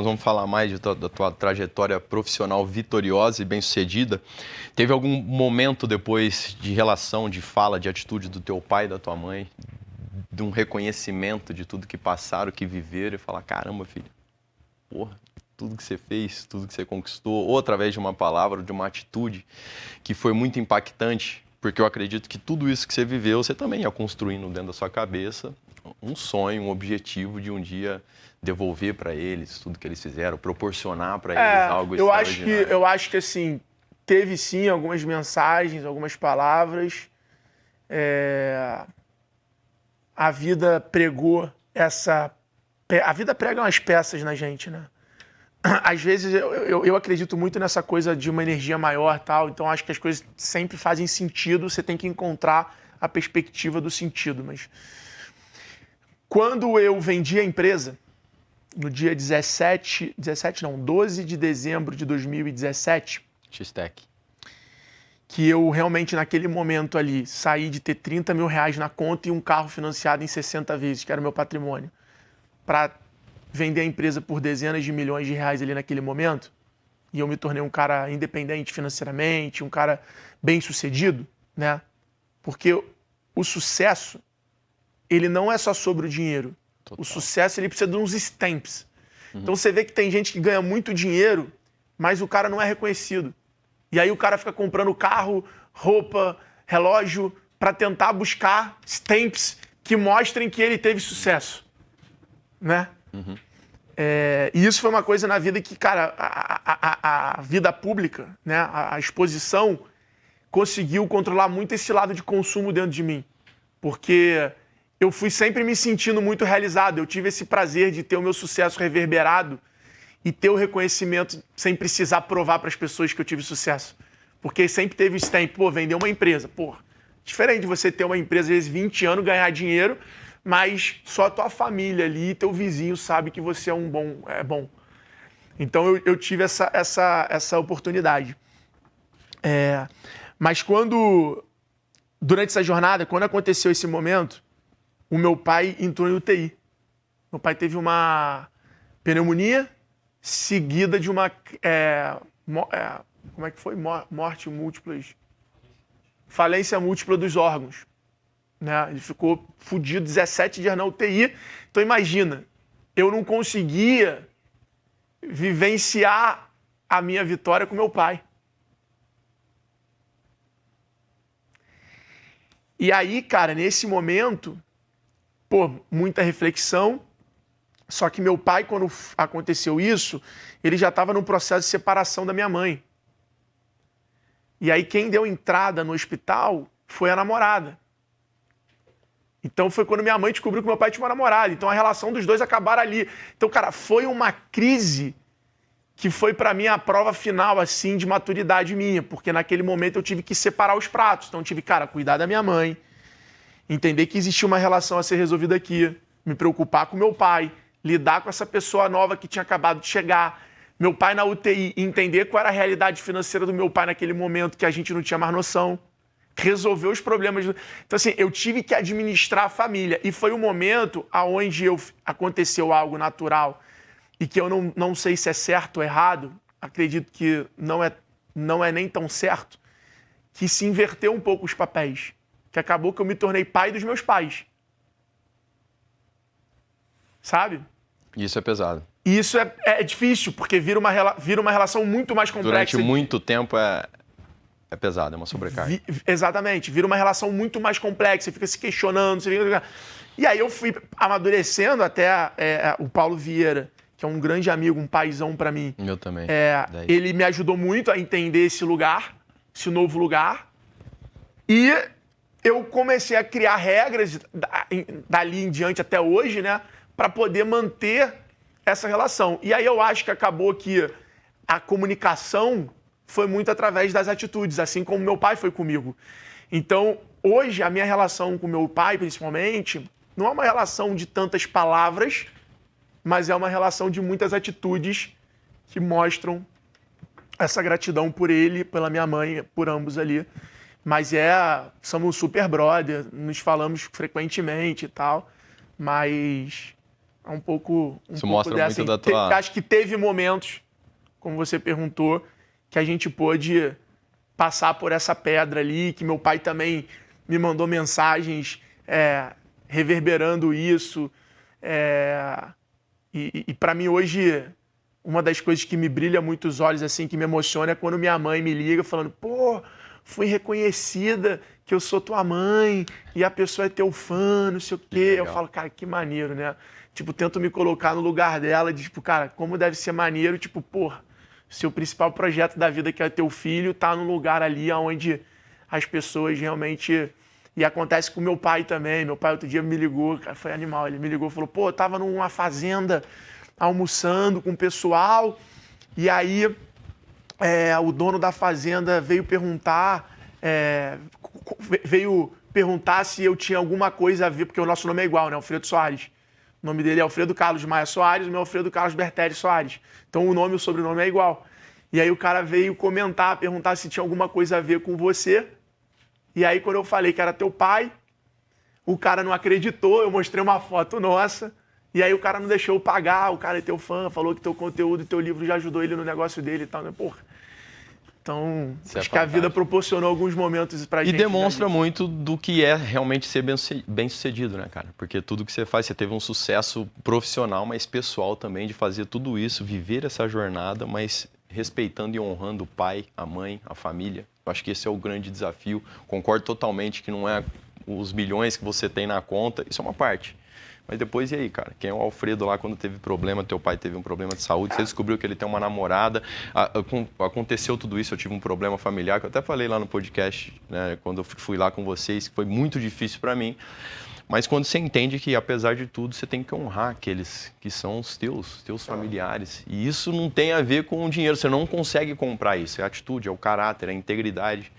vamos falar mais da tua trajetória profissional vitoriosa e bem-sucedida. Teve algum momento depois de relação, de fala, de atitude do teu pai e da tua mãe, de um reconhecimento de tudo que passaram, que viveram e falar, caramba, filho, porra, tudo que você fez, tudo que você conquistou, ou através de uma palavra, de uma atitude que foi muito impactante, porque eu acredito que tudo isso que você viveu, você também ia construindo dentro da sua cabeça um sonho, um objetivo de um dia devolver para eles tudo que eles fizeram, proporcionar para eles algo extraordinário. Eu acho que assim, teve sim algumas mensagens, algumas palavras. A vida pregou essa... A vida prega umas peças na gente, né? Às vezes eu acredito muito nessa coisa de uma energia maior, tal, então acho que as coisas sempre fazem sentido, você tem que encontrar a perspectiva do sentido. Mas quando eu vendi a empresa, no dia 12 de dezembro de 2017, X-Tech. que eu realmente naquele momento ali saí de ter 30 mil reais na conta e um carro financiado em 60 vezes, que era o meu patrimônio, para vender a empresa por dezenas de milhões de reais ali naquele momento, e eu me tornei um cara independente financeiramente, um cara bem-sucedido, né? Porque o sucesso, ele não é só sobre o dinheiro. Total. O sucesso, ele precisa de uns stamps. Então você vê que tem gente que ganha muito dinheiro, mas o cara não é reconhecido. E aí o cara fica comprando carro, roupa, relógio, para tentar buscar stamps que mostrem que ele teve sucesso, né? E isso foi uma coisa na vida que, cara, a vida pública, né, a exposição, conseguiu controlar muito esse lado de consumo dentro de mim. Porque eu fui sempre me sentindo muito realizado. Eu tive esse prazer de ter o meu sucesso reverberado e ter o reconhecimento sem precisar provar para as pessoas que eu tive sucesso. Porque sempre teve esse tempo, pô, vender uma empresa. Pô, diferente de você ter uma empresa, às vezes 20 anos, ganhar dinheiro, mas só a tua família ali, teu vizinho sabe que você é bom. Então eu tive essa oportunidade. Mas durante essa jornada, quando aconteceu esse momento, o meu pai entrou em UTI. Meu pai teve uma pneumonia seguida de uma... como é que foi? Morte múltipla... Falência múltipla dos órgãos. Né? Ele ficou fudido 17 dias na UTI. Então imagina, eu não conseguia vivenciar a minha vitória com meu pai. E aí, cara, nesse momento, pô, muita reflexão. Só que meu pai, quando aconteceu isso, ele já estava num processo de separação da minha mãe. E aí quem deu entrada no hospital foi a namorada. Então foi quando minha mãe descobriu que meu pai tinha uma namorada. Então a relação dos dois acabaram ali. Então, cara, foi uma crise que foi para mim a prova final, assim, de maturidade minha. Porque naquele momento eu tive que separar os pratos. Então eu tive, cara, cuidar da minha mãe, entender que existia uma relação a ser resolvida aqui, me preocupar com meu pai, lidar com essa pessoa nova que tinha acabado de chegar, meu pai na UTI, entender qual era a realidade financeira do meu pai naquele momento que a gente não tinha mais noção. Resolver os problemas. Então, assim, eu tive que administrar a família. E foi um momento onde aconteceu algo natural e que eu não sei se é certo ou errado, acredito que não é nem tão certo, que se inverteu um pouco os papéis. Que acabou que eu me tornei pai dos meus pais. Sabe? Isso é pesado. E isso é difícil, porque vira uma relação muito mais complexa. Durante muito tempo é pesado, é uma sobrecarga. Exatamente, vira uma relação muito mais complexa, você fica se questionando, E aí eu fui amadurecendo até o Paulo Vieira, que é um grande amigo, um paizão pra mim. Meu também. Ele me ajudou muito a entender esse lugar, esse novo lugar. E eu comecei a criar regras dali em diante até hoje, né, para poder manter essa relação. E aí eu acho que acabou que a comunicação foi muito através das atitudes, assim como meu pai foi comigo. Então, hoje, a minha relação com meu pai, principalmente, não é uma relação de tantas palavras, mas é uma relação de muitas atitudes que mostram essa gratidão por ele, pela minha mãe, por ambos ali. Mas somos super brother, nos falamos frequentemente e tal, mas É um pouco Isso pouco mostra dessa. muito da tua... Acho que teve momentos, como você perguntou, que a gente pôde passar por essa pedra ali, que meu pai também me mandou mensagens reverberando isso. E para mim hoje, uma das coisas que me brilha muito os olhos, assim, que me emociona, é quando minha mãe me liga falando, pô, fui reconhecida que eu sou tua mãe e a pessoa é teu fã, não sei o quê. Eu falo, cara, que maneiro, né? Tipo, tento me colocar no lugar dela, de, tipo, cara, como deve ser maneiro, tipo, porra, seu principal projeto da vida, que é teu filho, tá num lugar ali onde as pessoas realmente... E acontece com meu pai também. Meu pai outro dia me ligou, cara, foi animal. Ele me ligou e falou, pô, eu tava numa fazenda almoçando com o pessoal e aí o dono da fazenda veio perguntar se eu tinha alguma coisa a ver, porque o nosso nome é igual, né? Alfredo Soares. O nome dele é Alfredo Carlos Maia Soares, o meu é Alfredo Carlos Bertelli Soares. Então o nome e o sobrenome é igual. E aí o cara veio comentar, perguntar se tinha alguma coisa a ver com você. E aí quando eu falei que era teu pai, o cara não acreditou, eu mostrei uma foto nossa, e aí o cara não deixou eu pagar, o cara é teu fã, falou que teu conteúdo e teu livro já ajudou ele no negócio dele e tal, né? Porra. Então, acho que a vida proporcionou alguns momentos pra gente. E demonstra muito do que é realmente ser bem-sucedido, né, cara? Porque tudo que você faz, você teve um sucesso profissional, mas pessoal também, de fazer tudo isso, viver essa jornada, mas respeitando e honrando o pai, a mãe, a família. Eu acho que esse é o grande desafio. Concordo totalmente que não é os milhões que você tem na conta, isso é uma parte. Mas depois, e aí, cara? Quem é o Alfredo lá quando teve problema, teu pai teve um problema de saúde, você descobriu que ele tem uma namorada, aconteceu tudo isso, eu tive um problema familiar, que eu até falei lá no podcast, né, quando eu fui lá com vocês, que foi muito difícil para mim. Mas quando você entende que, apesar de tudo, você tem que honrar aqueles que são os teus familiares. E isso não tem a ver com o dinheiro, você não consegue comprar isso. É a atitude, é o caráter, é a integridade.